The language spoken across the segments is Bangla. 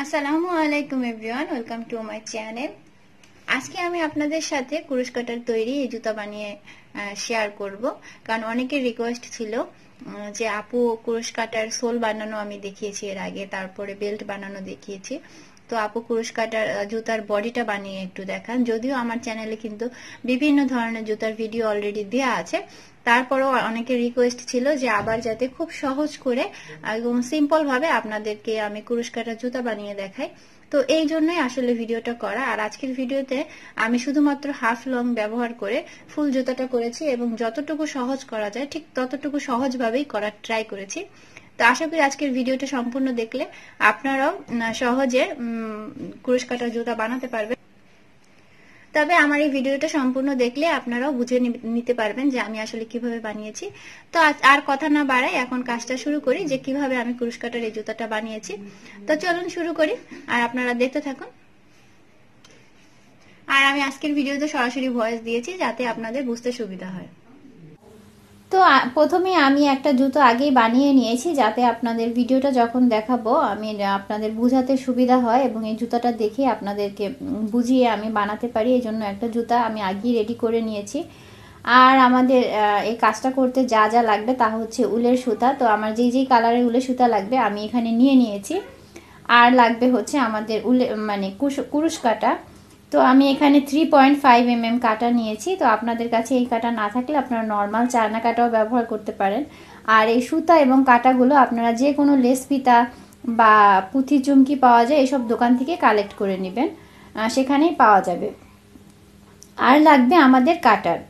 আসসালামু আলাইকুম everyone, welcome to my channel. আজকে আমি আপনাদের সাথে কুরুশ কাটার তৈরি এই জুতা বানিয়ে শেয়ার করব, কারণ অনেকের রিকোয়েস্ট ছিল যে আপু কুরুশ কাটার সোল বানানো আমি দেখিয়েছি এর আগে, তারপরে বেল্ট বানানো দেখিয়েছি, তো আপু কুরুশ কাটার জুতার বডিটা বানিয়ে একটু দেখান। যদিও আমার চ্যানেলে কিন্তু বিভিন্ন ধরনের জুতার ভিডিও অলরেডি দেওয়া আছে, তারপরেও অনেকের রিকোয়েস্ট ছিল যে আবার যাতে খুব সহজ করে একদম সিম্পল ভাবে আপনাদেরকে আমি কুরুশ কাটার জুতা বানিয়ে দেখাই। তো এই জন্যই আসলে ভিডিওটা করা। আর আজকের ভিডিওতে আমি শুধুমাত্র হাফ লং ব্যবহার করে ফুল জুতাটা করেছি এবং যতটুকু সহজ করা যায় ঠিক ততটুকু সহজভাবেই করার ট্রাই করেছি। তো আশা করি আজকের ভিডিওটা সম্পূর্ণ দেখলে আপনারাও সহজে কুরুশ কাটার জুতা বানাতে পারবেন। তবে আমার এই ভিডিওটা সম্পূর্ণ দেখলে আপনারাও বুঝে নিতে পারবেন যে আমি আসলে কিভাবে বানিয়েছি। তো আর কথা না বাড়াই, এখন কাজটা শুরু করি যে কিভাবে আমি কুরুশ কাটার এই জুতাটা বানিয়েছি। তো চলুন শুরু করি, আর আপনারা দেখতে থাকুন। আর আমি আজকের ভিডিওতে সরাসরি ভয়েস দিয়েছি যাতে আপনাদের বুঝতে সুবিধা হয়। তো প্রথমে আমি একটা জুতো আগেই বানিয়ে নিয়েছি যাতে আপনাদের ভিডিওটা যখন দেখাবো আমি আপনাদের বোঝাতে সুবিধা হয় এবং এই জুতাটা দেখে আপনাদেরকে বুঝিয়ে আমি বানাতে পারি, এই জন্য একটা জুতা আমি আগেই রেডি করে নিয়েছি। আর আমাদের এই কাজটা করতে যা যা লাগবে তা হচ্ছে উলের সুতা। তো আমার যেই কালারের উলের সুতা লাগবে আমি এখানে নিয়ে নিয়েছি। আর লাগবে হচ্ছে আমাদের উলে মানে কুরুশ কাটা। তো আমি এখানে 3.5 mm কাটা নিয়েছি। তো আপনাদের কাছে এই কাটা না থাকলে আপনারা নর্মাল চায়না কাটাও ব্যবহার করতে পারেন। আর এই সুতা এবং কাটাগুলো আপনারা যে কোনো লেস ফিতা বা পুঁথি চুমকি পাওয়া যায় এসব দোকান থেকে কালেক্ট করে নেবেন, সেখানেই পাওয়া যাবে। আর লাগবে আমাদের কাটার।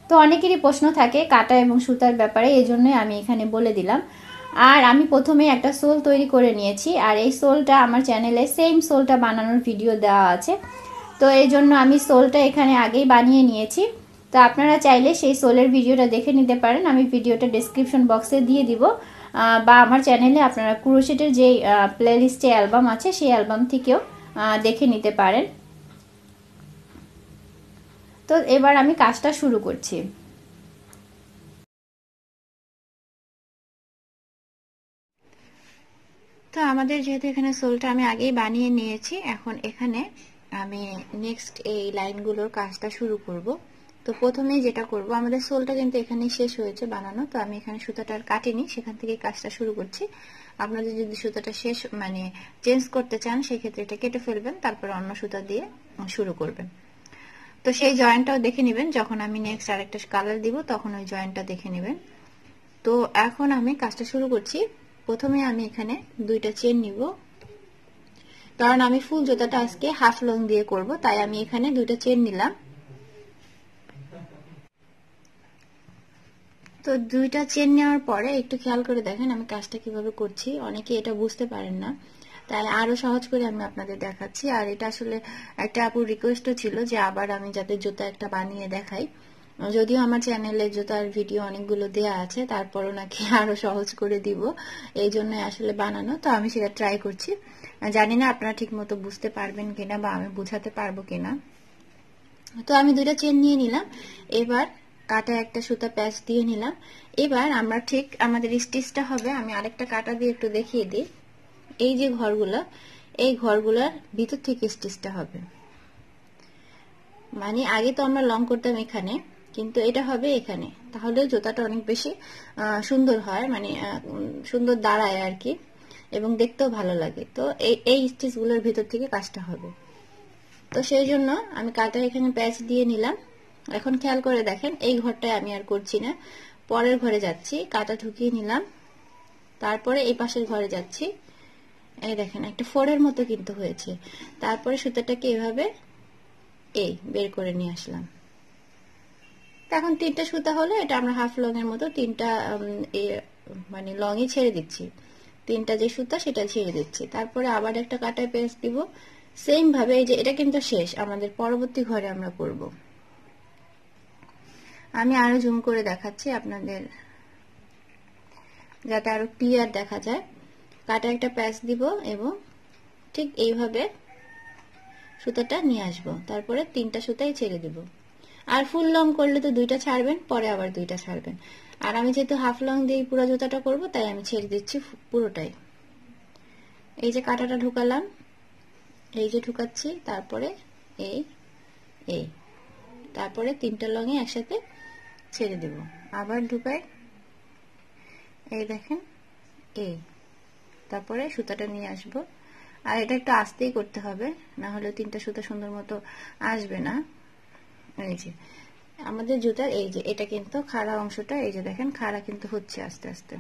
তো অনেকেরই প্রশ্ন থাকে কাটা এবং সুতার ব্যাপারে, এই জন্যই আমি এখানে বলে দিলাম। আর আমি প্রথমে একটা সোল তৈরি করে নিয়েছি, আর এই সোলটা আমার চ্যানেলে সেম সোলটা বানানোর ভিডিও দেওয়া আছে। তো এই জন্য আমি সোলটা এখানে আগেই বানিয়ে নিয়েছি। তো আপনারা চাইলে সেই সোলের ভিডিওটা দেখে নিতে পারেন, আমি ভিডিওটা ডেসক্রিপশন বক্সে দিয়ে দিব, বা আমার চ্যানেলে আপনারা ক্রোশেটের যেই প্লেলিস্টে অ্যালবাম আছে সেই অ্যালবাম থেকেও দেখে নিতে পারেন। তো এবার আমি কাজটা শুরু করছি। তো আমাদের যেহেতু এখানে সোলটা আমি আগেই বানিয়ে নিয়েছি, এখন এখানে আমি নেক্সট এই লাইনগুলোর কাজটা শুরু করব। তো প্রথমেই যেটা করব, আমাদের সোলটা কিন্তু এখানে শেষ হয়েছে বানানো, তো আমি এখানে সুতাটা আর কাটিনি, সেখান থেকে কাজটা শুরু করছি। আপনাদের যদি সুতাটা শেষ মানে চেঞ্জ করতে চান সেক্ষেত্রে এটা কেটে ফেলবেন, তারপর অন্য সুতা দিয়ে শুরু করবেন। তো সেই জয়েন্টটাও দেখে নেবেন, যখন আমি নেক্সট আরেকটা কালার দিব তখন ওই জয়েন্টটা দেখে নেবেন। তো এখন আমি কাজটা শুরু করছি। প্রথমে আমি এখানে দুইটা চেন নিব, কারণ আমি ফুল জুতাটা আজকে হাফ লং দিয়ে করব, তাই আমি এখানে দুইটা চেন নিলাম। তো দুইটা চেন নেওয়ার পরে একটু খেয়াল করে দেখেন আমি কাজটা কিভাবে করছি। অনেকে এটা বুঝতে পারেন না, তাই আরো সহজ করে আমি আপনাদের দেখাচ্ছি। আর এটা আসলে একটা আপুর রিকোয়েস্টও ছিল যে আবার আমি যাতে জুতা একটা বানিয়ে দেখাই। যদিও আমার চ্যানেলে জুতার ভিডিও অনেকগুলো দেয়া আছে, তারপরও নাকি আরো সহজ করে দিব, এই জন্য আসলে বানানো। তো আমি সেটা ট্রাই করছি, জানি না আপনারা ঠিক মতো বুঝতে পারবেন কিনা বা আমি বুঝাতে পারবো কিনা। তো আমি দুইটা চেন নিয়ে নিলাম, এবার কাটা একটা সুতা প্যাচ দিয়ে নিলাম। এবার আমরা ঠিক আমাদের স্টিচটা হবে, আমি আরেকটা কাটা দিয়ে একটু দেখিয়ে দিই। এই যে ঘরগুলো, এই ঘরগুলোর ভিতর থেকে স্টিচটা হবে, মানে আগে তো আমরা লং করতাম এখানে, কিন্তু এটা হবে এখানে, তাহলে জুতাটা অনেক বেশি সুন্দর হয়, মানে সুন্দর দাঁড়ায় আর কি, এবং দেখতেও ভালো লাগে। তো এই স্টিচগুলোর ভিতর থেকে কাজটা হবে। তো সেই জন্য আমি কাটা এখানে প্যাচ দিয়ে নিলাম। এখন খেয়াল করে দেখেন এই ঘরটায় আমি আর করছি না, পরের ঘরে যাচ্ছি, কাটা ঢুকিয়ে নিলাম, তারপরে এই পাশের ঘরে যাচ্ছি। এই দেখেন একটা ফোরের মতো কিন্তু হয়েছে। তারপরে সুতাটাকে এভাবে এই বের করে নিয়ে আসলাম। এখন তিনটা সুতা হলো, এটা আমরা হাফ লং এর মতো তিনটা মানে লংই ছেড়ে দিচ্ছি, তিনটা যে সুতা সেটা ছেড়ে দিচ্ছি। তারপরে আবার একটা কাটায় পেঁচ দিব সেম ভাবে। এই যে এটা কিন্তু শেষ, আমাদের পরবর্তী ঘরে আমরা করব। আমি আরো জুম করে দেখাচ্ছি আপনাদের যাতে আরো ক্লিয়ার দেখা যায়। কাটা একটা প্যাচ দিব এবং ঠিক এইভাবে সুতাটা নিয়ে আসবো, তারপরে তিনটা সুতাই ছেড়ে দিব। আর ফুল লং করলে তো দুইটা ছাড়বেন, পরে আবার দুইটা ছাড়বেন। আর আমি যেহেতু হাফ লং দিয়ে পুরো জুতাটা করব, তাই আমি ছেড়ে দিচ্ছি পুরোটাই। এই যে কাঁটাটা ঢুকালাম, এই যে ঢুকাচ্ছি, তারপরে এই এই তারপরে 3টা লঙে একসাথে ছেড়ে দেব। আবার ঢুকাই, এই দেখেন এই, তারপরে সুতাটা নিয়ে আসব। আর এটা একটু আস্তেই করতে হবে, না হলে 3টা সুতা সুন্দর মতো আসবে না। এই যে আমাদের জুতার এই যে এটা কিন্তু খাড়া অংশটা, এই যে দেখেন খাড়া কিন্তু হচ্ছে আস্তে আস্তে।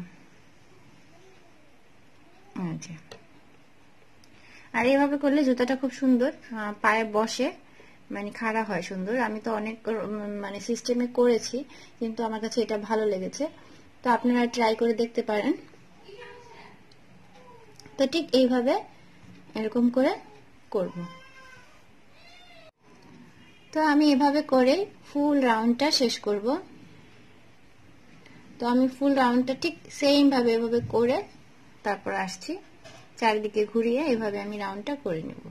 আর এইভাবে করলে জুতাটা খুব সুন্দর পায়ে বসে, মানে খাড়া হয় সুন্দর। আমি তো অনেক মানে সিস্টেমে করেছি, কিন্তু আমার কাছে এটা ভালো লেগেছে, তো আপনারা ট্রাই করে দেখতে পারেন। তো ঠিক এইভাবে এরকম করে করব। তো আমি এভাবে করে ফুল রাউন্ডটা শেষ করব। তো আমি ফুল রাউন্ডটা ঠিক সেম ভাবে এভাবে করে তারপর আসছি, চারিদিকে ঘুরিয়ে এভাবে আমি রাউন্ডটা করে নেব।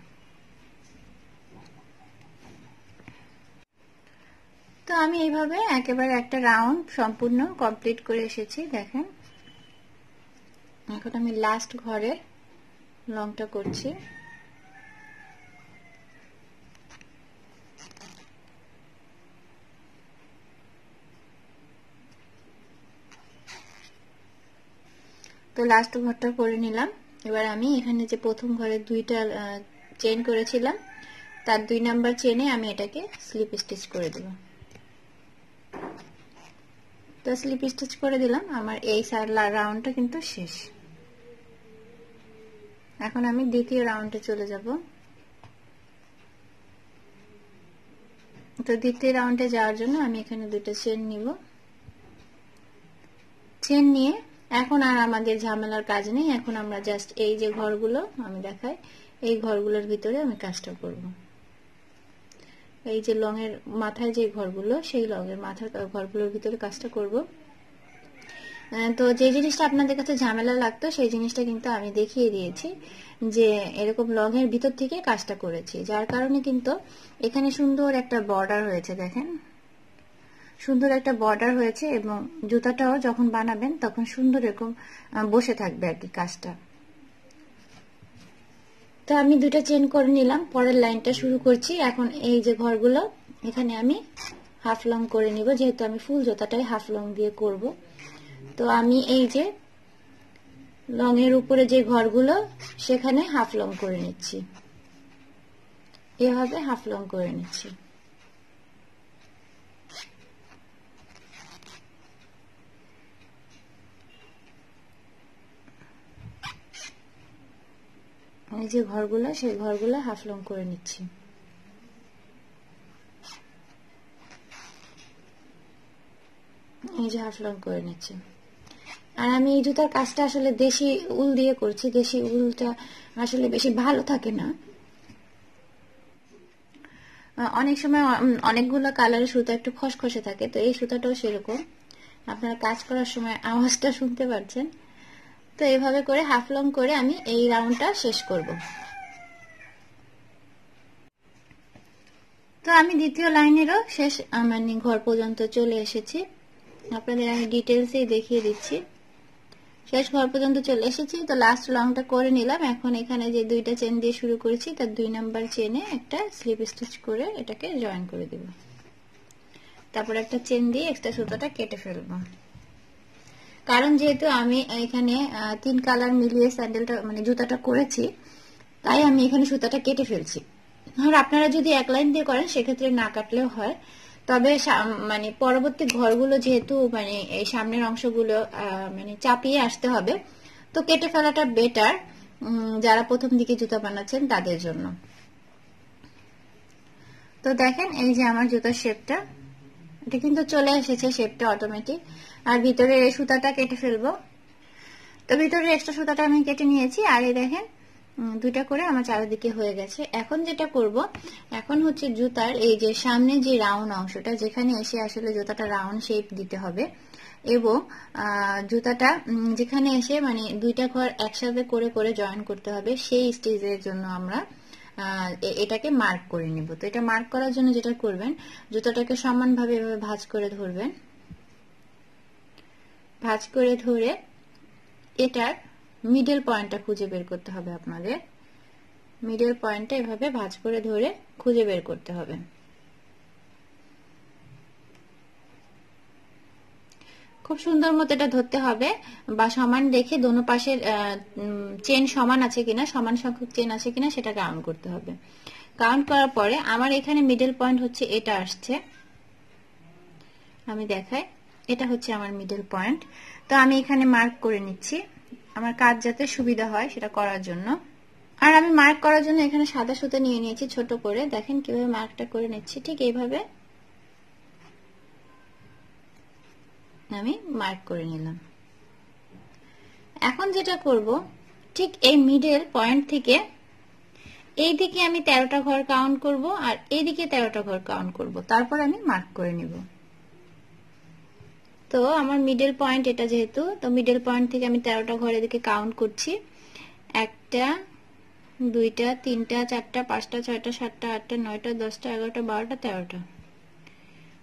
তো আমি এইভাবে একেবারে একটা রাউন্ড সম্পূর্ণ কমপ্লিট করে এসেছি, দেখেন। এখন আমি লাস্ট ঘরের লংটা করছি। তো লাস্ট ঘরটা করে নিলাম। এবার আমি এখানে যে প্রথম ঘরে 2টা চেইন করেছিলাম, তার 2 নাম্বার চেইনে আমি এটাকে স্লিপ স্টিচ করে দেব। তো স্লিপ স্টিচ করে দিলাম, আমার এই রাউন্ডটা কিন্তু শেষ। এখন আমি দ্বিতীয় রাউন্ডে চলে যাব। তো দ্বিতীয় রাউন্ডে যাওয়ার জন্য আমি এখানে 2টা চেইন নিব। চেইন নিয়ে এখন আর আমাদের ঝামেলার কাজ নেই, এখন আমরা জাস্ট এই যে ঘরগুলো আমি দেখাই, এই ঘরগুলোর ভিতরে আমি কাজটা করব। এই যে লঙের মাথায় যে ঘরগুলো, সেই লঙের মাথার ঘরগুলোর ভিতরে কাজটা করব। তো যে জিনিসটা আপনাদের কাছে ঝামেলা লাগতো, সেই জিনিসটা কিন্তু আমি দেখিয়ে দিয়েছি, যে এরকম লঙের ভিতর থেকে কাজটা করেছি, যার কারণে কিন্তু এখানে সুন্দর একটা বর্ডার হয়েছে, দেখেন সুন্দর একটা বর্ডার হয়েছে, এবং জুতাটাও যখন বানাবেন তখন সুন্দর এরকম বসে থাকবে আর কি কাজটা। তো আমি 2টা চেইন করে নিলাম, পরের লাইনটা শুরু করছি। এখন এই যে ঘরগুলো, এখানে আমি হাফ লং করে নিব, যেহেতু আমি ফুল জুতাটাই হাফ লং দিয়ে করব। তো আমি এই যে লঙের উপরে যে ঘরগুলো, সেখানে হাফ লং করে নিচ্ছি, এভাবে হাফ লং করে নিচ্ছি। এই যে ঘরগুলো, সেই ঘরগুলো হাফ লং করে নিচ্ছি। এই যে হাফ লং করে নিচ্ছি। আর আমি এই জুতার কাজটা আসলে দেশি উল দিয়ে করছি, দেশি উলটা আসলে বেশি ভালো থাকে না। অনেক সময় অনেকগুলো কালারের সুতা একটু খসখসে থাকে, তো এই সুতাটাও সেরকম। আপনারা কাজ করার সময় আওয়াজটা শুনতে পাচ্ছেন। তো এভাবে করে হাফ লং করে আমি এই রাউন্ডটা শেষ করব। তো আমি দ্বিতীয় লাইনেরও শেষ মানে ঘর পর্যন্ত চলে এসেছি, আপনাদের আমি ডিটেলসে দেখিয়ে দিচ্ছি। শেষ ঘর পর্যন্ত চলে এসেছি। তো লাস্ট লংটা করে নিলাম। এখন এখানে যে 2টা চেন দিয়ে শুরু করেছি, তার 2 নাম্বার চেনে একটা স্লিপ স্টিচ করে এটাকে জয়েন করে দেব। তারপর একটা চেন দিয়ে এক্সট্রা সুতাটা কেটে ফেলবো, কারণ যেহেতু আমি এখানে 3 কালার মিলিয়ে স্যান্ডেলটা মানে জুতাটা করেছি, তাই আমি এখানে সুতাটা কেটে ফেলছি। আর আপনারা যদি এক লাইন দিয়ে করেন সেক্ষেত্রে না কাটলেও হয়, তবে মানে পরবর্তী ঘরগুলো যেহেতু মানে এই সামনের অংশগুলো মানে চাপিয়ে আসতে হবে, তো কেটে ফেলাটা বেটার যারা প্রথম দিকে জুতা বানাচ্ছেন তাদের জন্য। তো দেখেন এই যে আমার জুতার শেপটা, এটা কিন্তু চলে এসেছে শেপটা অটোমেটিক। আর ভিতরে এই সুতাটা কেটে ফেলবো। তো ভিতরে এক্সট্রা সুতাটা আমি কেটে নিয়েছি, আর এই দেখেন 2টা করে আমার চারিদিকে হয়ে গেছে। এখন যেটা করব, এখন হচ্ছে জুতার এই যে সামনে যে রাউন্ড অংশটা, যেখানে এসে আসলে জুতাটা রাউন্ড শেপ দিতে হবে, এবং জুতাটা যেখানে এসে মানে 2টা ঘর একসাথে করে করে জয়েন করতে হবে, সেই স্টেজের জন্য আমরা এটাকে মার্ক করে নিব। তো এটা মার্ক করার জন্য যেটা করবেন, জুতাটাকে সমানভাবে এভাবে ভাঁজ করে ধরবেন। ভাঁজ করে ধরে এটার মিডল পয়েন্টটা খুঁজে বের করতে হবে। আপনাদের মিডল পয়েন্টটা এভাবে ভাঁজ করে ধরে খুঁজে বের করতে হবে। খুব সুন্দর মতো এটা ধরতে হবে, বা সমান রেখে দোনো পাশের চেন সমান আছে কিনা, সমান সংখ্যক চেন আছে কিনা সেটা কাউন্ট করতে হবে। কাউন্ট করার পরে আমার এখানে মিডল পয়েন্ট হচ্ছে এটা আসছে, আমি দেখাই, এটা হচ্ছে আমার মিডল পয়েন্ট। তো আমি এখানে মার্ক করে নিচ্ছি, আমার কাজ যাতে সুবিধা হয় সেটা করার জন্য। আর আমি মার্ক করার জন্য এখানে সাদা সুতো নিয়ে নিয়েছি ছোট করে, দেখেন কিভাবে মার্কটা করে নিচ্ছি। ঠিক এইভাবে আমি মার্ক করে নিলাম। এখন যেটা করব, ঠিক এই মিডল পয়েন্ট থেকে এই দিকে আমি 13টা ঘর কাউন্ট করব, আর এইদিকে 13টা ঘর কাউন্ট করব, তারপর আমি মার্ক করে নিব। তো আমার মিডল পয়েন্ট এটা যেহেতু, তো মিডল পয়েন্ট থেকে আমি 13টা ঘর এদিকে কাউন্ট করছি। 1টা 2টা 3টা 4টা 5টা 6টা 7টা 8টা 9টা 10টা 11টা 12টা 13টা,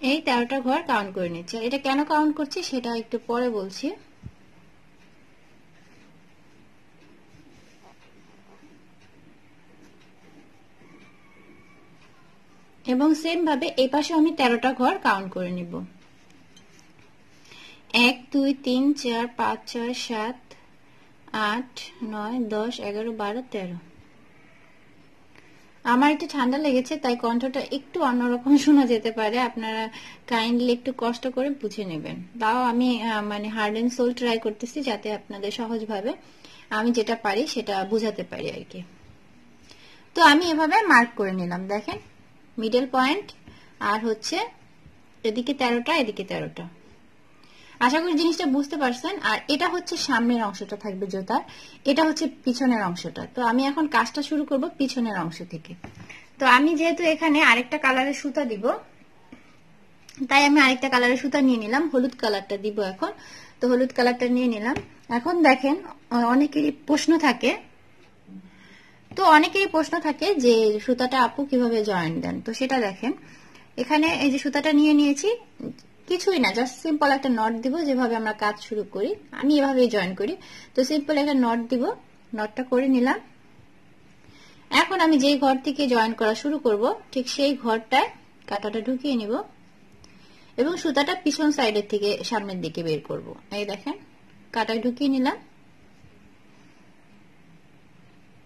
এই 13টা ঘর কাউন্ট করে নিচ্ছি। এটা কেন কাউন্ট করছি সেটা একটু পরে বলছি। এবং সেম ভাবে এই পাশে আমি 13টা ঘর কাউন্ট করে নিব। 1 2 3 4 5 6 7 8 9 10 11 12 13। আমার একটু ঠান্ডা লেগেছে তাই কণ্ঠটা একটু অন্যরকম শোনা যেতে পারে, আপনারা কাইন্ডলি একটু কষ্ট করে বুঝে নেবেন। তাও আমি মানে হার্ড এন্ড সোল ট্রাই করতেছি যাতে আপনাদের সহজভাবে আমি যেটা পারি সেটা বুঝাতে পারি আর কি। তো আমি এভাবে মার্ক করে নিলাম, দেখেন মিডল পয়েন্ট, আর হচ্ছে এদিকে 13টা এদিকে 13টা। আশা করি জিনিসটা বুঝতে পারছেন। আর এটা হচ্ছে সামনের অংশটা থাকবে জুতার, এটা হচ্ছে পিছনের অংশটা। তো আমি এখন কাজটা শুরু করব পিছনের অংশ থেকে। তো আমি যেহেতু এখানে আরেকটা কালারের সুতা দিব, তাই আমি আরেকটা কালারের সুতা নিয়ে নিলাম, হলুদ কালারটা দিব এখন। তো হলুদ কালারটা নিয়ে নিলাম। এখন দেখেন অনেকেরই প্রশ্ন থাকে, যে সুতাটা আপু কিভাবে জয়েন দেন। তো সেটা দেখেন, এখানে এই যে সুতাটা নিয়ে নিয়েছি, কিছুই না, জাস্ট সিম্পল একটা নট দিব, যেভাবে আমরা কাজ শুরু করি আমি এভাবেই জয়েন করি। তো সিম্পল একটা নট দিব, নটটা করে নিলাম। এখন আমি যেই ঘর থেকে জয়েন করা শুরু করব ঠিক সেই ঘরটায় কাঁটাটা ঢুকিয়ে নিব এবং সুতাটা পিছন সাইডের থেকে সামনের দিকে বের করব। এই দেখেন কাঁটায় ঢুকিয়ে নিলাম।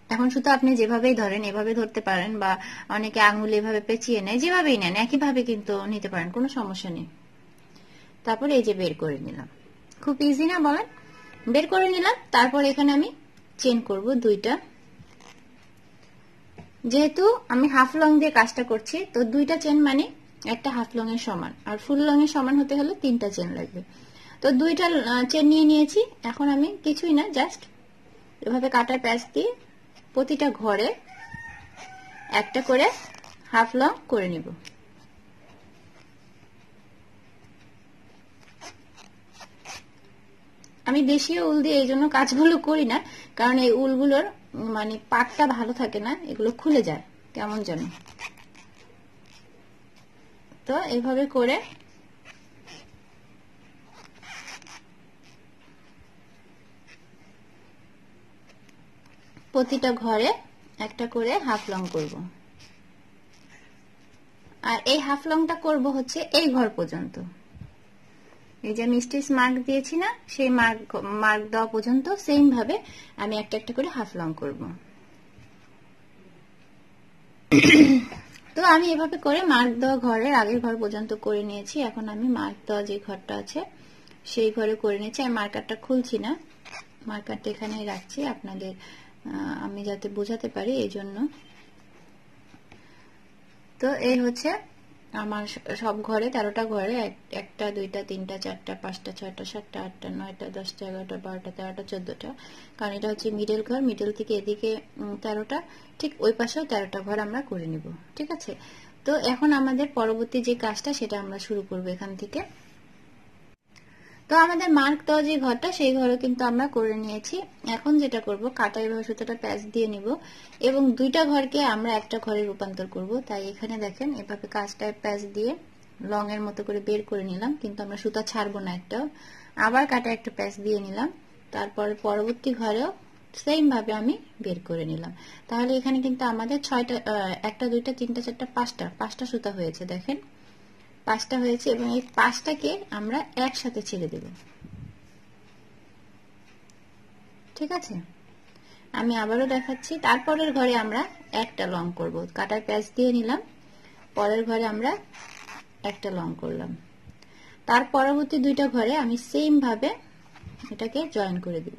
এখন সুতা আপনি যেভাবেই ধরেন এভাবে ধরতে পারেন, বা অনেকে আঙুল এভাবে পেঁচিয়ে নেয়, যেভাবেই নেন একইভাবে কিন্তু নিতে পারেন, কোনো সমস্যা নেই। তারপরে এই যে বের করে নিলাম, খুব ইজি না বলেন? বের করে নিলাম। তারপর এখানে আমি চেন করব 2টা, যেহেতু আমি হাফ লং দিয়ে কাজটা করছি তো 2টা চেন মানে একটা হাফ লং এর সমান, আর ফুল লং এর সমান হতে হলে 3টা চেন লাগবে। তো 2টা চেন নিয়ে নিয়েছি। এখন আমি কিছুই না, জাস্ট এভাবে কাটার প্যাচ দিয়ে প্রতিটা ঘরে একটা করে হাফ লং করে নিব। আমি দেশীয় উল দিয়ে এই জন্য কাজগুলো করি না, কারণ এই উলগুলোর মানে পাটটা ভালো থাকে না, এগুলো খুলে যায় কেমন যেন। তো এইভাবে করে প্রতিটা ঘরে একটা করে হাফ লং করব। আর এই হাফ লংটা করব হচ্ছে এই ঘর পর্যন্ত, এই যে আমি স্টিচ মার্ক দিয়েছি না, সেই মার্ক দেওয়া পর্যন্ত সেম ভাবে আমি একটা একটা করে হাফ লং করব। তো আমি এভাবে করে মার্ক দেওয়া ঘরের আগের ঘর পর্যন্ত করে নিয়েছি। এখন আমি মার্ক দেওয়া যে ঘরটা আছে সেই ঘরে করে নিয়েছি। আমি মার্কারটা খুলছি না, মার্কারটা এখানেই রাখছি আপনাদের আমি যাতে বোঝাতে পারি এই জন্য। তো এই হচ্ছে আমার সব ঘরে 13টা ঘরে 1টা 2টা 3টা 4টা 5টা 6টা 7টা 8টা 9টা 10টা 11টা 12টা 13টা 14টা, কারণ এটা হচ্ছে মিডল ঘর, মিডল থেকে এদিকে 13টা, ঠিক ওই পাশেও 13টা ঘর আমরা করে নিব। ঠিক আছে? তো এখন আমাদের পরবর্তী যে কাজটা সেটা আমরা শুরু করব এখান থেকে। তো আমাদের মার্ক দেওয়া যে ঘরটা সেই ঘরে কিন্তু আমরা করে নিয়েছি। এখন যেটা করব, কাটা এভাবে সুতোটা প্যাচ দিয়ে নিব এবং 2টা ঘরকে আমরা একটা ঘরে রূপান্তর করব। তাই এখানে দেখেন এভাবে কাজটা প্যাচ দিয়ে লং এর মতো করে বের করে নিলাম, কিন্তু আমরা সুতা ছাড়বো না একটাও, আবার কাটা একটা প্যাচ দিয়ে নিলাম, তারপর পরবর্তী ঘরেও সেম ভাবে আমি বের করে নিলাম। তাহলে এখানে কিন্তু আমাদের 6টা, 1টা 2টা 3টা 4টা 5টা সুতা হয়েছে। দেখেন 5টা হয়েছে, এবং এই 5টাকে আমরা একসাথে ছেড়ে দেব। ঠিক আছে, আমি আবারও দেখাচ্ছি। তারপরের ঘরে আমরা একটা লং করব, কাটার প্যাচ দিয়ে নিলাম, পরের ঘরে আমরা একটা লং করলাম, তার পরবর্তী 2টা ঘরে আমি সেম ভাবে এটাকে জয়েন করে দিব।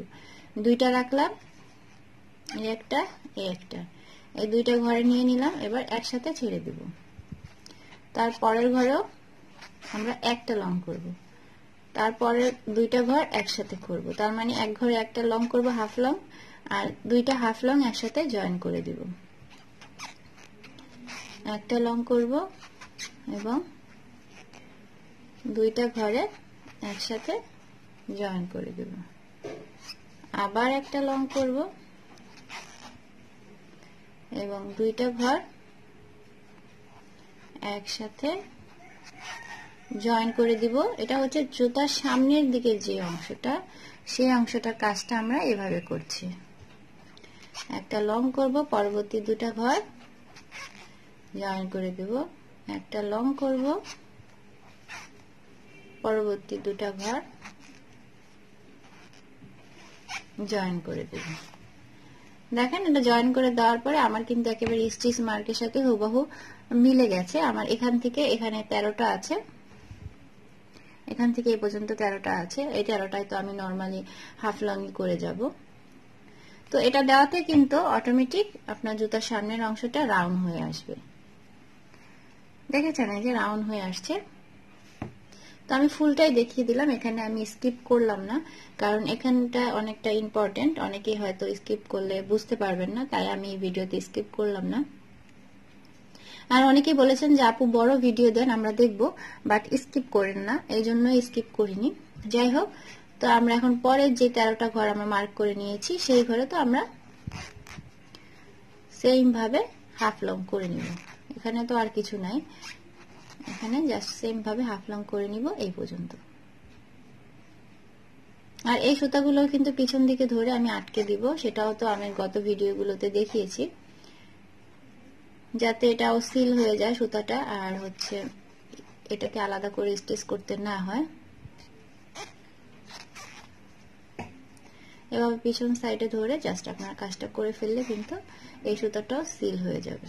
2টা রাখলাম, এই একটা এই একটা, এই 2টা ঘরে নিয়ে নিলাম, এবার একসাথে ছেড়ে দিব। তার পরের ঘরেও আমরা একটা লং করব, তারপরে 2টা ঘর একসাথে করব, তার মানে এক ঘরে একটা লং করব হাফ লং, আর 2টা হাফ লং একসাথে জয়েন করে দিব। একটা লং করব এবং 2টা ঘরে একসাথে জয়েন করে দেব, আবার একটা লং করব এবং 2টা ঘর একসাথে জয়েন করে দিব। এটা হচ্ছে জুতার সামনের দিকে যে অংশটা, সেই অংশটার কাজটা আমরা এভাবে করছি। একটা লং করব, পরবর্তী 2টা ঘর জয়েন করে দেব, একটা লং করব, পরবর্তী 2টা ঘর জয়েন করে দেব। দেখেন এটা জয়েন করে দেওয়ার পরে আমার কিন্তু একেবারে স্টিচ মার্কের সাথে হুবহু মিলে গেছে। আমার এখান থেকে এখানে 13টা আছে, এখান থেকে এই পর্যন্ত 13টা আছে। এই 13টায় তো আমি নরমালি হাফ লং করে যাব। তো এটা দেওয়াতে কিন্তু অটোমেটিক আপনার জুতার সামনের অংশটা রাউন্ড হয়ে আসবে। দেখেছেন এই যে রাউন্ড হয়ে আসছে। তো আমি ফুলটাই দেখিয়ে দিলাম, এখানে আমি স্কিপ করলাম না, কারণ এখানটা অনেকটা ইম্পর্টেন্ট, অনেকেই হয়তো স্কিপ করলে বুঝতে পারবেন না, তাই আমি এই ভিডিওতে স্কিপ করলাম না। আর অনেকেই বলেছেন যে আপু বড় ভিডিও দেন, আমরা দেখব, বাট স্কিপ করেন না, এই জন্য স্কিপ করিনি। যাই হোক, তো আমরা এখন পরের যে 13টা ঘর আমরা মার্ক করে নিয়েছি, সেই ঘরে তো আমরা সেম ভাবে হাফ লং করে নিব। এখানে তো আর কিছু নাই, এখানে জাস্ট সেম ভাবে হাফ লং করে নিব এই পর্যন্ত। আর এই সুতাগুলো কিন্তু পিছন দিকে ধরে আমি আটকে দিব, সেটাও তো আমি গত ভিডিওগুলোতে দেখিয়েছি, যাতে এটাও সিল হয়ে যায় সুতাটা, আর হচ্ছে এটাকে আলাদা করে স্টিচ করতে না হয়। এভাবে পিছন সাইডে ধরে জাস্ট আপনার কাজটা করে ফেললে কিন্তু এই সুতাটাও সিল হয়ে যাবে।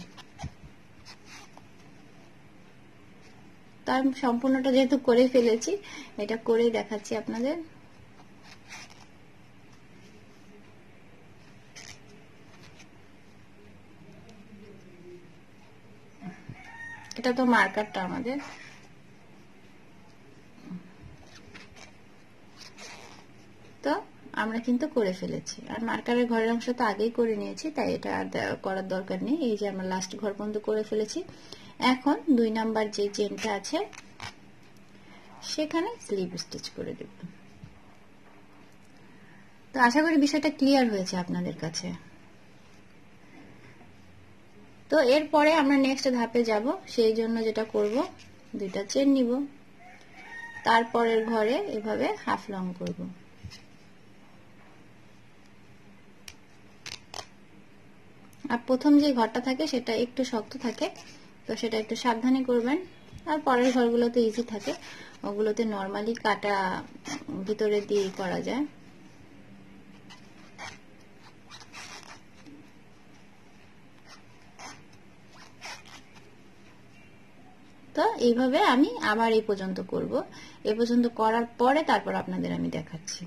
তার সম্পূর্ণটা যেহেতু করে ফেলেছি, এটা করেই দেখাচ্ছি আপনাদের। এটা তো মার্কারটা আমাদের, তো আমরা কিন্তু করে ফেলেছি, আর মার্কারের ঘরের অংশ তো আগেই করে নিয়েছি, তাই এটা আর করার দরকার নেই। এই যে আমরা লাস্ট ঘর পর্যন্ত করে ফেলেছি। এখন 2 নাম্বার যে চেনটা আছে সেখানে স্লিপ স্টিচ করে দেব। তো আশা করি বিষয়টা ক্লিয়ার হয়েছে আপনাদের কাছে। তো এরপরে আমরা নেক্সট ধাপে যাব, সেই জন্য যেটা করব, 2টা চেন নিব, তারপরের ঘরে এভাবে হাফ লং করব। আর প্রথম যে ঘরটা থাকে সেটা একটু শক্ত থাকে, তো সেটা একটু সাবধানে করবেন। আর পরের ঘরগুলোতে ইজি থাকে, ওগুলোতে নরমালি কাটা ভিতরে দিয়ে করা যায়। তো এইভাবে আমি আবার এই পর্যন্ত করব, এই পর্যন্ত করার পরে তারপর আপনাদের আমি দেখাচ্ছি।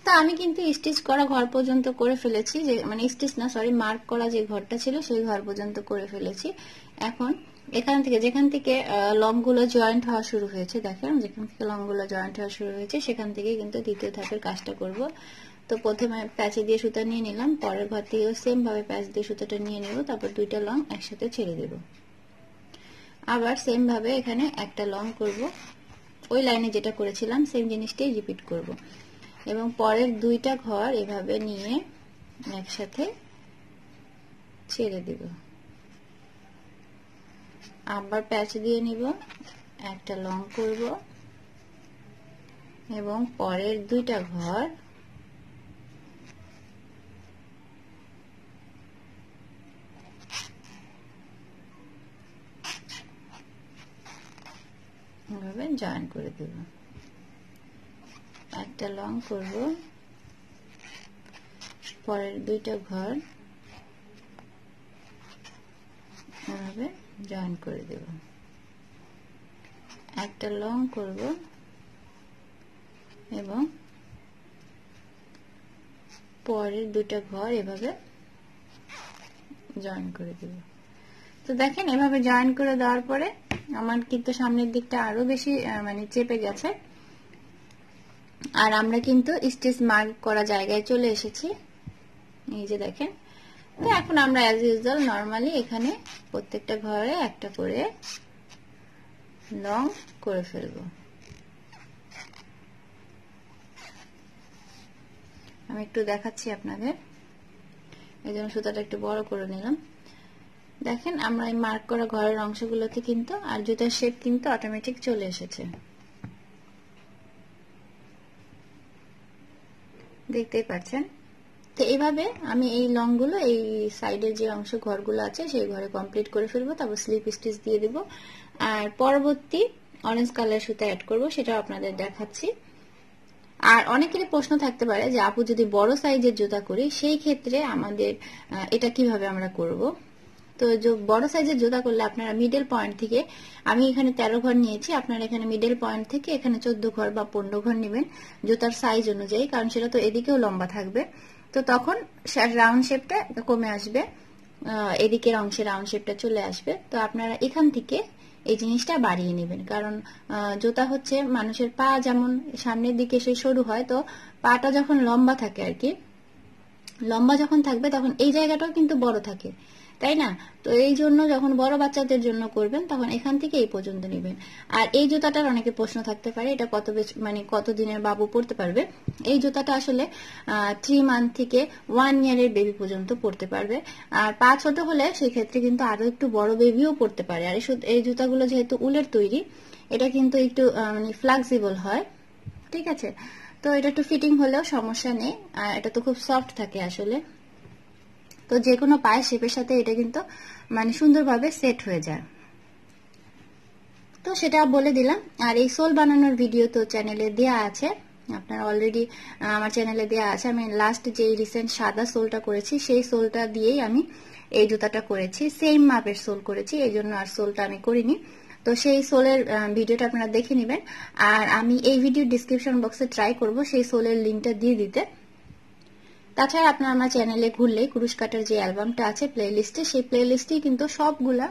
তো আমি কিন্তু স্টিচ করা ঘর পর্যন্ত করে ফেলেছি, যে মানে স্টিচ না সরি মার্ক করা যে ঘরটা ছিল সেই ঘর পর্যন্ত করে ফেলেছি। এখন এখান থেকে যেখান থেকে লং গুলো জয়েন্ট হওয়া শুরু হয়েছে, দেখেন যেখান থেকে লং গুলো জয়েন্ট হওয়া শুরু হয়েছে সেখান থেকে কিন্তু দ্বিতীয় ধাপের কাজটা করব। তো প্রথমে প্যাচে দিয়ে সুতা নিয়ে নিলাম, পরের ঘর থেকেও সেম ভাবে প্যাচ দিয়ে সুতাটা নিয়ে নেব, তারপর 2টা লং একসাথে ছেড়ে দেব। আবার সেম ভাবে এখানে একটা লং করব, ওই লাইনে যেটা করেছিলাম সেম জিনিসটাই রিপিট করব, এবং পরের 2টা ঘর এভাবে নিয়ে একসাথে ছেড়ে দেব। আবার প্যাচ দিয়ে নিব, একটা লং করব এবং পরের দুইটা ঘর এভাবে জয়েন করে দেব। একটা লং করব, পরের দুইটা ঘর এভাবে জয়েন করে দেব। একটা লং করব এবং পরের দুইটা ঘর এভাবে জয়েন করে দেব। তো দেখেন এভাবে জয়েন করে দেওয়ার পরে আমার কিন্তু সামনের দিকটা আরো বেশি মানে চেপে গেছে, আর আমরা কিন্তু স্টিচ মার্ক করা জায়গায় চলে এসেছি। এই যে দেখেন। তো এখন আমরা অ্যাজ ইউজুয়াল নরমালি এখানে প্রত্যেকটা ঘরে একটা করে লং করে ফেলবো। আমি একটু দেখাচ্ছি আপনাদের, এই জন্য সুতাটা একটু বড় করে নিলাম। দেখেন আমরা এই মার্ক করা ঘরের অংশগুলোতে কিন্তু আর জুতার শেপ কিন্তু অটোমেটিক চলে এসেছে, দেখতেই পাচ্ছেন। তো এইভাবে আমি এই লং গুলো এই সাইডের যে অংশ ঘরগুলো আছে সেই ঘরে কমপ্লিট করে ফেলবো, তারপর স্লিপ স্টিচ দিয়ে দেব। আর পরবর্তী অরেঞ্জ কালার সুতা অ্যাড করব, সেটাও আপনাদের দেখাচ্ছি। আর অনেকেরই প্রশ্ন থাকতে পারে যে আপু যদি বড় সাইজের জুতা করি সেই ক্ষেত্রে আমাদের এটা কিভাবে আমরা করব। তো বড় সাইজের জুতা করলে আপনারা মিডল পয়েন্ট থেকে, আমি এখানে 13 ঘর নিয়েছি, আপনারা এখানে মিডল পয়েন্ট থেকে এখানে 14 ঘর বা 15 ঘর নেবেন জুতার সাইজ অনুযায়ী, কারণ সেটা তো এদিকেও লম্বা থাকবে। তো তখন রাউন্ড শেপটা কমে আসবে, এদিকের অংশে রাউন্ড শেপটা চলে আসবে। তো আপনারা এখান থেকে এই জিনিসটা বাড়িয়ে নেবেন, কারণ জুতা হচ্ছে মানুষের পা যেমন সামনের দিকে সে সরু হয়, তো পাটা যখন লম্বা থাকে আর কি, লম্বা যখন থাকবে তখন এই জায়গাটাও কিন্তু বড় থাকে, তাই না? তো এই জন্য যখন বড় বাচ্চাদের জন্য করবেন তখন এখান থেকে এই পর্যন্ত নেবেন। আর এই জুতাটার অনেকে প্রশ্ন থাকতে পারে এটা মানে কত দিনের বাবু পড়তে পারবে। এই জুতাটা আসলে 3 মান্থ থেকে 1 ইয়ারের বেবি পর্যন্ত পড়তে পারবে। আর পা ছোট হলে সেক্ষেত্রে কিন্তু আরো একটু বড় বেবিও পড়তে পারে। আর এই জুতাগুলো যেহেতু উলের তৈরি, এটা কিন্তু একটু মানে ফ্লেক্সিবল হয়, ঠিক আছে? তো এটা একটু ফিটিং হলেও সমস্যা নেই, আর এটা তো খুব সফট থাকে আসলে। তো যে কোনো পায়ের শেপের সাথে এটা কিন্তু মানে সুন্দরভাবে সেট হয়ে যায়। তো সেটা বলে দিলাম। আর এই সোল বানানোর ভিডিও তো চ্যানেলে দেয়া আছে, আপনারা অলরেডি আমার চ্যানেলে দেয়া আছে। আমি লাস্ট যে রিসেন্ট সাদা সোলটা করেছি সেই সোলটা দিয়েই আমি এই জুতাটা করেছি, সেম মাপের সোল করেছি, এই জন্য আর সোলটা আমি করিনি। তো সেই সোলের ভিডিওটা আপনারা দেখে নেবেন। আর আমি এই ভিডিও ডিসক্রিপশন বক্সে ট্রাই করব সেই সোলের লিঙ্কটা দিয়ে দিতে। তাছাড়া আপনারা আমার চ্যানেলে ঘুরলে কুরুশ কাটার যে অ্যালবামটা আছে প্লেলিস্টে, সেই প্লেলিস্টেই কিন্তু সবগুলা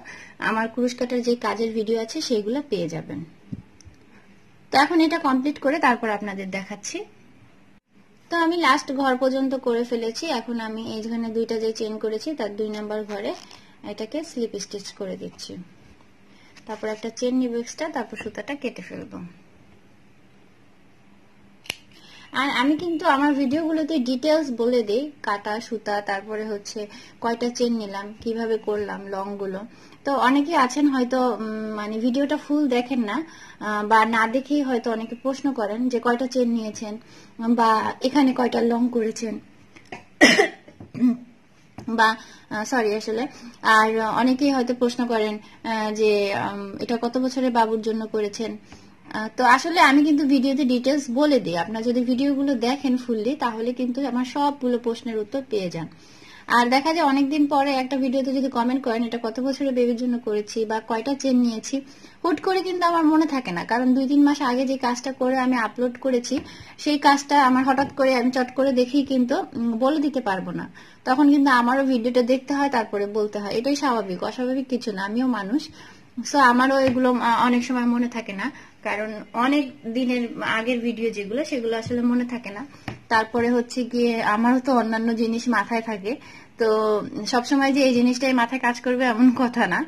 আমার কুরুশ কাটার যে কাজের ভিডিও আছে সেইগুলো পেয়ে যাবেন। তো এখন এটা কমপ্লিট করে তারপর আপনাদের দেখাচ্ছি। তো আমি লাস্ট ঘর পর্যন্ত করে ফেলেছি। এখন আমি এইখানে দুইটা যে চেইন করেছি তার 2 নাম্বার ঘরে এটাকে স্লিপ স্টিচ করে দিচ্ছি। তারপর একটা চেইন নিব এক্সট্রা, তারপর সুতাটা কেটে ফেলবো। আর আমি কিন্তু আমার ভিডিওগুলোতে ডিটেলস বলে দেই, কাটা সুতা, তারপরে হচ্ছে কয়টা চেন নিলাম, কিভাবে করলাম লং গুলো। তো অনেকে আছেন হয়তো মানে ভিডিওটা ফুল দেখেন না, বা না দেখেই হয়তো অনেকে প্রশ্ন করেন যে কয়টা চেন নিয়েছেন বা এখানে কয়টা লং করেছেন বা সরি আসলে। আর অনেকেই হয়তো প্রশ্ন করেন যে এটা কত বছরের বাবুর জন্য করেছেন। তো আসলে আমি কিন্তু ভিডিওতে ডিটেলস বলে দিই, আপনারা যদি ভিডিওগুলো দেখেন ফুললি তাহলে কিন্তু আমার সবগুলো প্রশ্নের উত্তর পেয়ে যান। আর দেখা যায় অনেকদিন পরে একটা ভিডিওতে যদি কমেন্ট করেন এটা কত বছরের বেবির জন্য করেছি বা কয়টা চেন নিয়েছি, হুট করে কিন্তু আমার মনে থাকে না, কারণ 2-3 মাস আগে যে কাজটা করে আমি আপলোড করেছি সেই কাজটা আমার হঠাৎ করে আমি চট করে দেখি কিন্তু বলে দিতে পারবো না। তখন কিন্তু আমারও ভিডিওটা দেখতে হয় তারপরে বলতে হয়, এটাই স্বাভাবিক, অস্বাভাবিক কিছু না, আমিও মানুষ। সো আমারও এগুলো অনেক সময় মনে থাকে না, কারণ অনেক দিনের আগের ভিডিও যেগুলো সেগুলো আসলে মনে থাকে না। তারপরে হচ্ছে গিয়ে আমারও তো অন্যান্য জিনিস মাথায় থাকে, তো সবসময় যে এই জিনিসটাই মাথায় কাজ করবে এমন কথা না।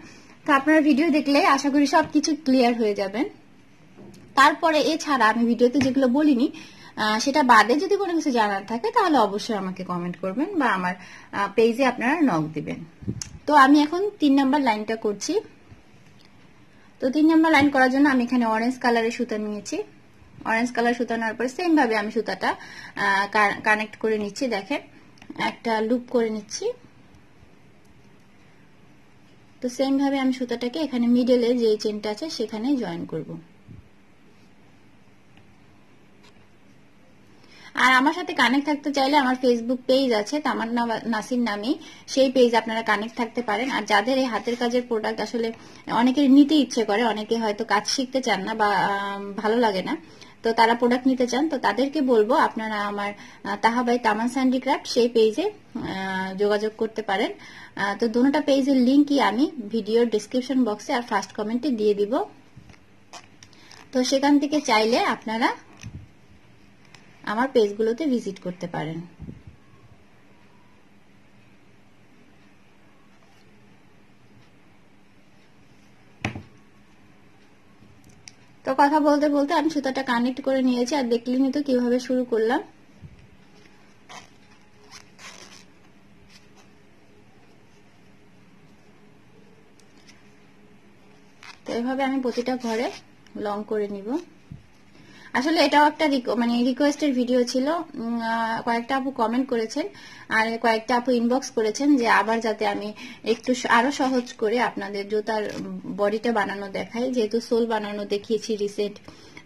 তো আপনারা ভিডিও দেখলে আশা করি সবকিছু ক্লিয়ার হয়ে যাবেন। তারপরে এছাড়া আমি ভিডিওতে যেগুলো বলিনি সেটা বাদে যদি কোনো কিছু জানার থাকে তাহলে অবশ্যই আমাকে কমেন্ট করবেন বা আমার পেজে আপনারা নক দিবেন। তো আমি এখন 3 নাম্বার লাইনটা করছি। তো 3 নাম্বার লাইন করার জন্য আমি এখানে অরেঞ্জ কালারের সুতা নিয়েছি। অরেঞ্জ কালার সুতা নেওয়ার পর সেম ভাবে আমি সুতাটা কানেক্ট করে নিচ্ছি। দেখেন একটা লুপ করে নিচ্ছি। তো সেম ভাবে আমি সুতাটাকে এখানে মিডলে যে চেনটা আছে সেখানে জয়েন করব। আর আমার সাথে কানেক্ট থাকতে চাইলে আমার ফেসবুক পেজ আছে তামান্না নাসির নামে, সেই পেজ আপনারা কানেক্ট থাকতে পারেন। আর যাদের এই হাতের কাজের প্রোডাক্ট আসলে অনেকের নিতে ইচ্ছে করে, অনেকে হয়তো কাজ শিখতে চান না বা ভালো লাগে না, তো তারা প্রোডাক্ট নিতে চান, তো তাদেরকে বলবো আপনারা আমার তাহাবাই তামান হ্যান্ডিক্রাফট সেই পেজে যোগাযোগ করতে পারেন। তো দুটোটা পেজের লিঙ্কই আমি ভিডিওর ডেসক্রিপশন বক্সে আর ফার্স্ট কমেন্টে দিয়ে দিব। তো সেখান থেকে চাইলে আপনারা আমার পেজগুলোতে ভিজিট করতে পারেন। তো কথা বলতে বলতে আমি সুতাটা কানেক্ট করে নিয়েছি, আর দেখলেনি তো কিভাবে শুরু করলাম। তো এভাবে আমি প্রতিটা ঘরে লং করে নিব। আসলে এটাও একটা মানে রিকোয়েস্টের ভিডিও ছিল, কয়েকটা আপু কমেন্ট করেছেন আর কয়েকটা আপু ইনবক্স করেছেন যে আবার যাতে আমি একটু আরো সহজ করে আপনাদের জুতার বডিটা বানানো দেখাই, যেহেতু সোল বানানো দেখিয়েছি রিসেন্ট,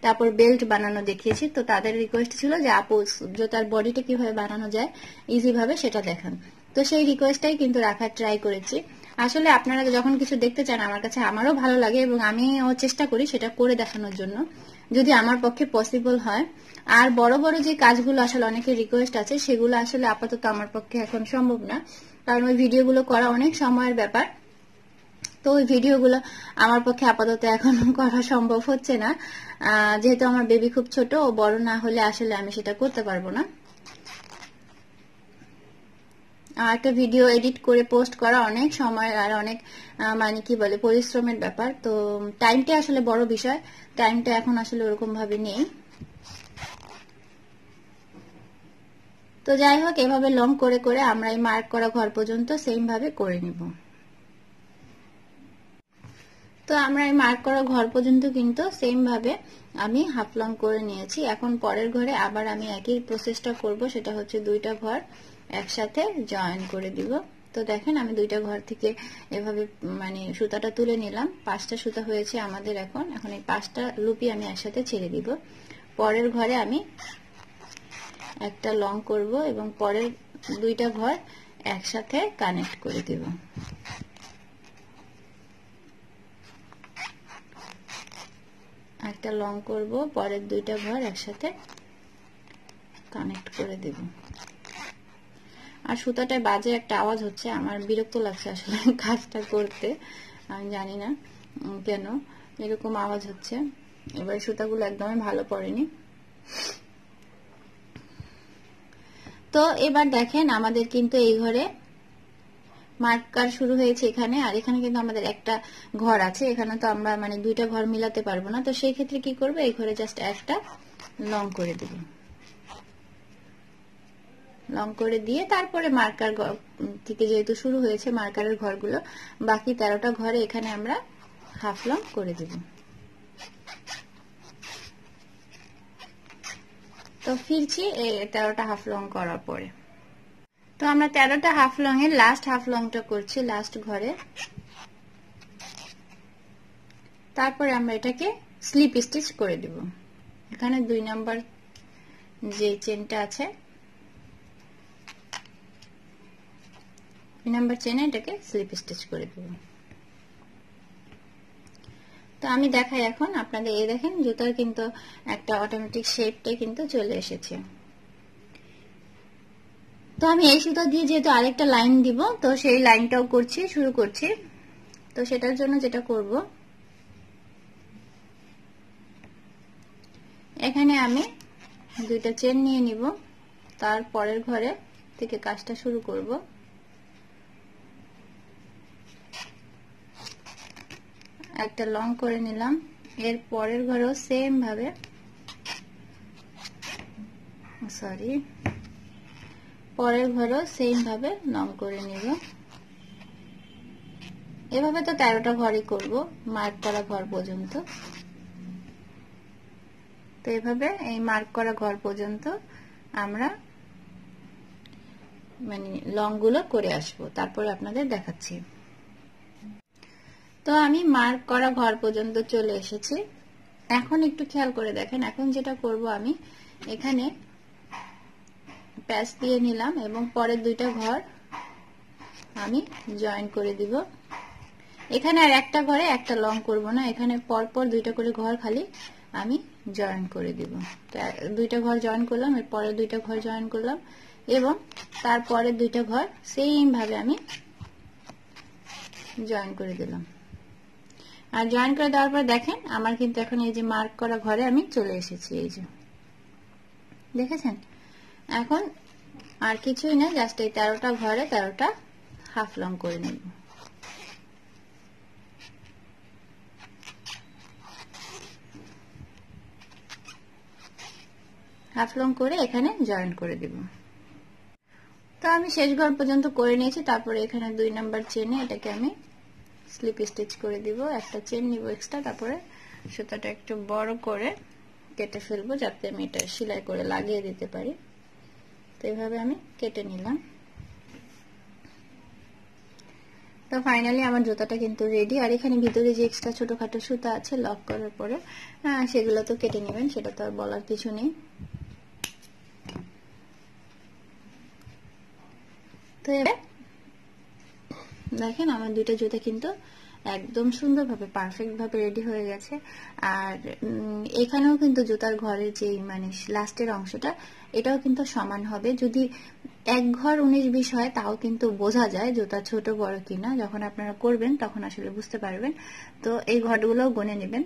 তারপর বেল্ট বানানো দেখিয়েছি, তো তাদের রিকোয়েস্ট ছিল যে আপু জুতার বডিটা কিভাবে বানানো যায় ইজি ভাবে সেটা দেখান। তো সেই রিকোয়েস্টটাই কিন্তু রাখার ট্রাই করেছি। আসলে আপনারা যখন কিছু দেখতে চান আমার কাছে আমারও ভালো লাগে এবং আমিও চেষ্টা করি সেটা করে দেখানোর জন্য, যদি আমার পক্ষে পসিবল হয়। আর বড় বড় যে কাজগুলো আসলে অনেকের রিকোয়েস্ট আছে সেগুলো আসলে আপাতত আমার পক্ষে এখন সম্ভব না, কারণ ওই ভিডিওগুলো করা অনেক সময়ের ব্যাপার। তো ওই ভিডিওগুলো আমার পক্ষে আপাতত এখন করা সম্ভব হচ্ছে না, যেহেতু আমার বেবি খুব ছোট, ও বড় না হলে আসলে আমি সেটা করতে পারবো না। একটা ভিডিও এডিট করে পোস্ট করা অনেক সময় আর অনেক মানে কি বলে পরিশ্রমের ব্যাপার। তো টাইমটা আসলে বড় বিষয়, টাইমটা এখন আসলে ওরকম ভাবে নেই। তো যাই হোক, এভাবে লং করে করে আমরা এই মার্ক করা ঘর পর্যন্ত সেম ভাবে করে নিব। তো আমরা এই মার্ক করা ঘর পর্যন্ত কিন্তু সেম ভাবে আমি হাফ লং করে নিয়েছি। এখন পরের ঘরে আবার আমি একই প্রসেসটা করব, সেটা হচ্ছে দুইটা ঘর একসাথে জয়েন করে দিব। তো দেখেন আমি দুইটা ঘর থেকে এভাবে মানে সুতাটা তুলে নিলাম, 5টা সুতা হয়েছে আমাদের। এখন এই 5টা লুপি আমি একসাথে ছেড়ে দিব। পরের ঘরে আমি একটা লং করব এবং পরের দুইটা ঘর একসাথে কানেক্ট করে দেব। একটা লং করব, পরের দুইটা ঘর একসাথে কানেক্ট করে দেব। আর সুতাটা বাজে একটা আওয়াজ হচ্ছে, আমার বিরক্ত লাগছে আসলে কাজটা করতে, আমি জানি না কেন এরকম আওয়াজ হচ্ছে। এবার সুতাগুলো একদমই ভালো পড়েনি। তো এবার দেখেন আমাদের কিন্তু এই ঘরে মার্কার শুরু হয়েছে এখানে, আর এখানে কিন্তু আমাদের একটা ঘর আছে, এখানে তো আমরা মানে দুইটা ঘর মিলাতে পারবো না। তো সেই ক্ষেত্রে কি করবো, এই ঘরে জাস্ট একটা লং করে দেব। লং করে দিয়ে তারপরে মার্কার থেকে যেহেতু শুরু হয়েছে মার্কারের ঘরগুলো, বাকি 13টা ঘরে এখানে আমরা হাফ লং করে দেব। তো ফিরছি 13টা হাফ লং করার পরে। তো আমরা 13টা হাফ লং এর লাস্ট হাফ লংটা করছি লাস্ট ঘরে। তারপরে আমরা এটাকে স্লিপ স্টিচ করে দেব। এখানে 2 নাম্বার যে চেনটা আছে, 2 নাম্বার চেনে এটাকে স্লিপ স্টিচ করে দেব। তো আমি দেখাই এখন আপনাদের, এই দেখেন জুতার কিন্তু একটা অটোমেটিক শেপটা কিন্তু চলে এসেছে। তো আমি এই সুতা দিয়ে যেহেতু আরেকটা লাইন দিব, তো সেই লাইনটাও করছি, শুরু করছি। তো সেটার জন্য যেটা করব, এখানে আমি দুইটা চেন নিয়ে নিব, তার পরের ঘরে থেকে কাজটা শুরু করব। একটা লং করে নিলাম, এর পরের ঘরেও সেম ভাবে পরের ঘরেও সেম ভাবে লং করে নিব। এভাবে তো 13টা ঘরই করব, মার্ক করা ঘর পর্যন্ত। তো এভাবে এই মার্ক করা ঘর পর্যন্ত আমরা মানে লং গুলো করে আসবো, তারপরে আপনাদের দেখাচ্ছি। তো আমি মার্ক করা ঘর পর্যন্ত চলে এসেছি। এখন একটু খেয়াল করে দেখেন, এখন যেটা করব আমি এখানে প্যাচ দিয়ে নিলাম এবং পরের দুইটা ঘর আমি জয়েন করে দিব। এখানে আর একটা ঘরে একটা লং করব না, এখানে পরপর দুইটা করে ঘর খালি আমি জয়েন করে দিব। দুইটা ঘর জয়েন করলাম, এর পরে দুইটা ঘর জয়েন করলাম এবং তারপরে দুইটা ঘর সেম ভাবে আমি জয়েন করে দিলাম। আর জয়েন করে দেওয়ার পর দেখেন আমার কিন্তু এখন এই যে মার্ক করা ঘরে আমি চলে এসেছি। এই যে দেখেছেন, এখন আর কিছুই না, জাস্ট এই 13টা ঘরে 13টা হাফ লং করে নেব। হাফ লং করে এখানে জয়েন করে দেব। তো আমি শেষ ঘর পর্যন্ত করে নিয়েছি। তারপরে এখানে 2 নাম্বার চেনে এটাকে আমি স্লিপ স্টিচ করে দিব, একটা চেন নিব এক্সট্রা, তারপরে সুতাটা একটু বড় করে কেটে ফেলবো যাতে আমি এটা সেলাই করে লাগিয়ে দিতে পারি। তো এইভাবে আমি কেটে নিলাম। তো ফাইনালি আমার জুতাটা কিন্তু রেডি। আর এখানে ভিতরে যে এক্সট্রা ছোটখাটো সুতা আছে লক করার পরে সেগুলো তো কেটে নেবেন, সেটা তো আর বলার কিছু নেই। তো দেখেন আমার দুইটা জুতা কিন্তু একদম সুন্দরভাবে পারফেক্ট ভাবে রেডি হয়ে গেছে। আর এখানেও কিন্তু জুতার ঘরের যে মানে লাস্টের অংশটা এটাও কিন্তু সমান হবে। যদি এক ঘর 19-20 হয় তাও কিন্তু বোঝা যায় জুতা ছোট বড় কিনা, যখন আপনারা করবেন তখন আসলে বুঝতে পারবেন। তো এই ঘরগুলোও গুনে নেবেন।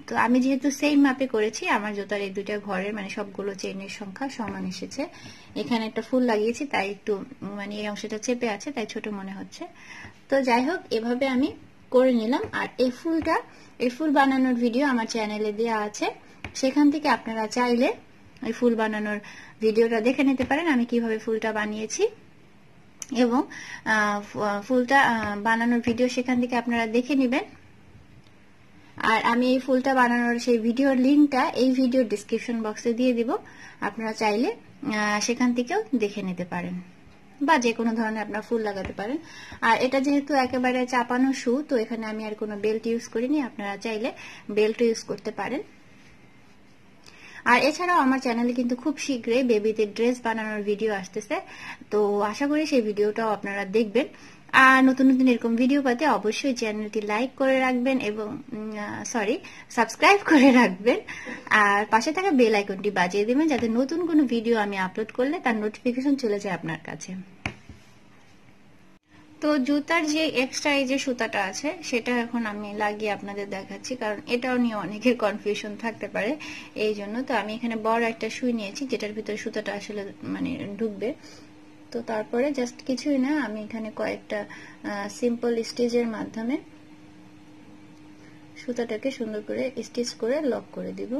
তো আমি যেহেতু সেম মাপে করেছি, আমার জুতার এই দুইটা ঘরের মানে সবগুলো চেনের সংখ্যা সমান এসেছে। এখানে একটা ফুল লাগিয়েছি তাই একটু মানে এই অংশটা চেপে আছে তাই ছোট মনে হচ্ছে। তো যাই হোক, এভাবে আমি করে নিলাম। আর এই ফুল বানানোর ভিডিও আমার চ্যানেলে দেওয়া আছে, সেখান থেকে আপনারা চাইলে এই ফুল বানানোর ভিডিওটা দেখে নিতে পারেন আমি কিভাবে ফুলটা বানিয়েছি। এবং ফুলটা বানানোর ভিডিও সেখান থেকে আপনারা দেখে নেবেন। আর আমি এই ফুলটা বানানোর সেই ভিডিওর লিংকটা এই ভিডিওর ডেসক্রিপশন বক্সে দিয়ে দিব, আপনারা চাইলে সেখান থেকেও দেখে নিতে পারেন, বা যে কোনো ধরনের আপনারা ফুল লাগাতে পারেন। আর এটা যেহেতু একেবারে চাপানো শু, তো এখানে আমি আর কোনো বেল্ট ইউজ করিনি, আপনারা চাইলে বেল্ট ইউজ করতে পারেন। আর এছাড়াও আমার চ্যানেলে কিন্তু খুব শীঘ্রই বেবিদের ড্রেস বানানোর ভিডিও আসতেছে, তো আশা করি সেই ভিডিওটাও আপনারা দেখবেন। আর নতুন নতুন এরকম ভিডিও পেতে অবশ্যই চ্যানেলটি লাইক করে রাখবেন এবং সাবস্ক্রাইব করে রাখবেন। আর পাশে থাকা বেল আইকনটি বাজিয়ে দেবেন যাতে নতুন কোনো ভিডিও আমি আপলোড করলে তার নোটিফিকেশন চলে যায় আপনার কাছে। তো জুতার যে এক্সট্রা এই যে সুতাটা আছে সেটা এখন আমি লাগিয়ে আপনাদের দেখাচ্ছি, কারণ এটাও নিয়ে অনেকের কনফিউশন থাকতে পারে, এই জন্য। তো আমি এখানে বড় একটা সুই নিয়েছি যেটার ভিতরে সুতাটা আসলে মানে ঢুকবে। তো তারপরে জাস্ট কিছুই না, আমি এখানে কয়েকটা সিম্পল স্টিচের মাধ্যমে সুতাটাকে সুন্দর করে স্টিচ করে লক করে দিব।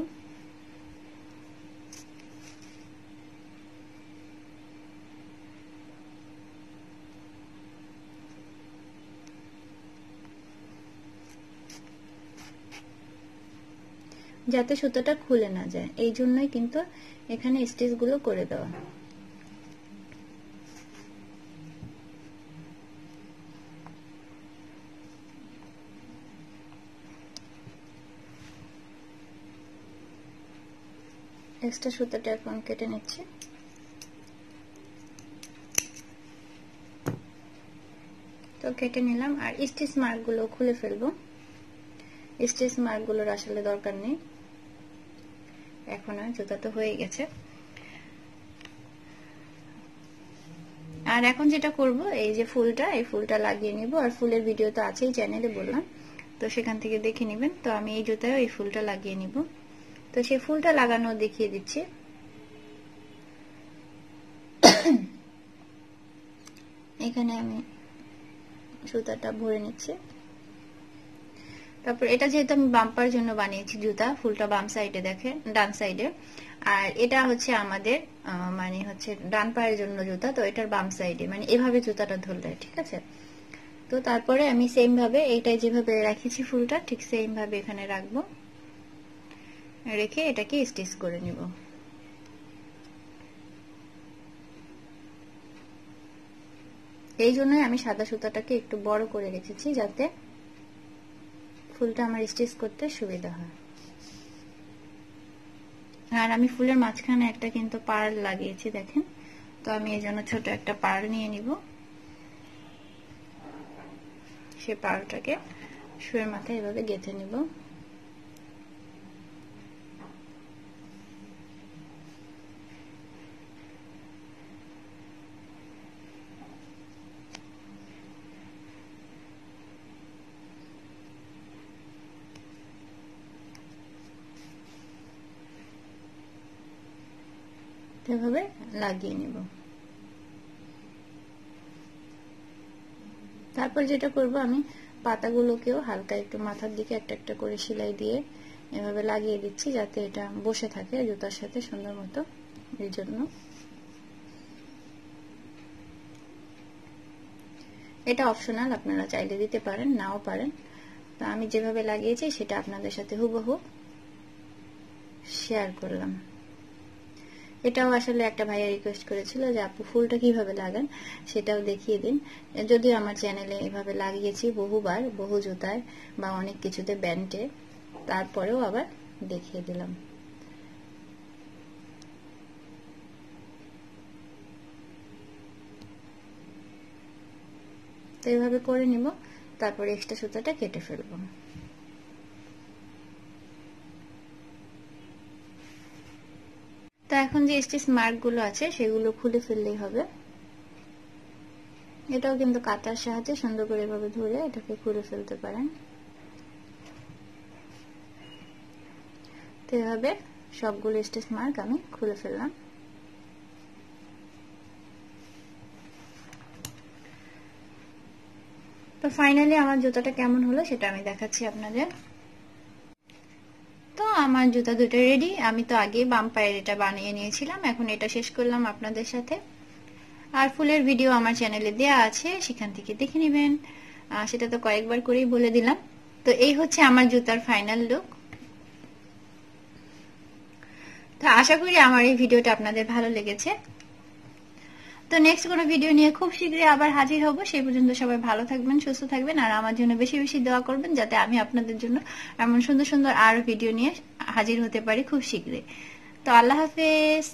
যাতে সুতাটা খুলে না যায়, এই জন্যই কিন্তু এখানে স্টিচ গুলো করে দেওয়া। এক্সট্রা সুতাটা এখন কেটে নিচ্ছি। তো কেটে নিলাম। আর স্টিচ মার্ক গুলো খুলে ফেলবো, স্টিচ মার্ক গুলোর আসলে দরকার নেই এখন, আর জুতা তো হয়ে গেছে। আর এখন যেটা করব এই যে এই ফুলটা লাগিয়ে নিব। আর ফুলের ভিডিও তো আছেই চ্যানেলে, বললাম, তো সেখান থেকে দেখে নেবেন। তো আমি এই জুতায় এই ফুলটা লাগিয়ে নিব। তো সেই ফুলটা লাগানো দেখিয়ে দিচ্ছি। এখানে আমি সুতাটা ভরে নিচ্ছি। তারপর এটা যেহেতু আমি বাম্পার জন্য বানিয়েছি জুতা, ফুলটা বাম সাইডে দেখে ডান সাইডে, আর এটা হচ্ছে আমাদের ডান পায়ের জন্য জুতা, তো এটার বাম সাইডে মানে এভাবে জুতাটা ধরলে ঠিক আছে। তো তারপরে আমি সেম ভাবে এইটাই যেভাবে রেখেছি ফুলটা ঠিক সেম ভাবে এখানে রাখবো, রেখে এটাকে স্টিচ করে নিব। এই জন্যই আমি সাদা সুতাটাকে একটু বড় করে রেখেছি, যাতে ফুলটা আমার স্টিচ করতে সুবিধা হয়। আর আমি ফুলের মাঝখানে একটা কিন্তু পার্ল লাগিয়েছি দেখেন, তো আমি এই জন্য ছোট একটা পার্ল নিয়ে নিব। সে পার্লটাকে শুয়ের মাথায় এভাবে গেঁথে নিব। এভাবে লাগিয়ে নিব। তারপর যেটা করব, আমি পাতাগুলোকেও হালকা একটু মাথার দিকে একটা একটা করে সেলাই দিয়ে এভাবে লাগিয়ে দিচ্ছি, যাতে এটা বসে থাকে জুতার সাথে সুন্দর মতো। এই জন্য এটা অপশনাল, আপনারা চাইলে দিতে পারেন, নাও পারেন। তো আমি যেভাবে লাগিয়েছি সেটা আপনাদের সাথে হুবহু শেয়ার করলাম। এটাও আসলে একটা ভাইয়া রিকোয়েস্ট করেছিল যে আপু ফুলটা কিভাবে লাগান সেটাও দেখিয়ে দিন। যদিও আমার চ্যানেলে এভাবে লাগিয়েছি বহুবার, বহু জুতায় বা অনেক কিছুতে, ব্যান্ডে, তারপরেও আবার দেখিয়ে দিলাম। তো এইভাবে করে নিব, তারপরে এক্সট্রা সুতাটা কেটে ফেলবো। তো এখন যে স্টিচ মার্ক গুলো আছে সেগুলো খুলে ফেললেই হবে। এটাও কিন্তু কাটার সাহায্যে সুন্দর করে এভাবে ধরে এটাকে খুলে ফেলতে পারেন। তো এভাবে সবগুলো স্টিচ মার্ক আমি খুলে ফেললাম। তো ফাইনালি আমার জুতাটা কেমন হলো সেটা আমি দেখাচ্ছি আপনাদের। তো আমার জুতা দুটো রেডি। আমি তো আগে বাম পায়ের এটা বানিয়ে নিয়েছিলাম, এখন এটা শেষ করলাম আপনাদের সাথে। আর ফুলের ভিডিও আমার চ্যানেলে দেয়া আছে, সেখান থেকে দেখে নেবেন। সেটা তো কয়েকবার করেই বলে দিলাম। তো এই হচ্ছে আমার জুতার ফাইনাল লুক। তো আশা করি আমার এই ভিডিওটা আপনাদের ভালো লেগেছে। তো নেক্সট কোনো ভিডিও নিয়ে খুব শীঘ্রই আবার হাজির হব। সেই পর্যন্ত সবাই ভালো থাকবেন, সুস্থ থাকবেন, আর আমার জন্য বেশি বেশি দোয়া করবেন, যাতে আমি আপনাদের জন্য এমন সুন্দর সুন্দর আরো ভিডিও নিয়ে হাজির হতে পারি খুব শীঘ্রই। তো আল্লাহ হাফেজ।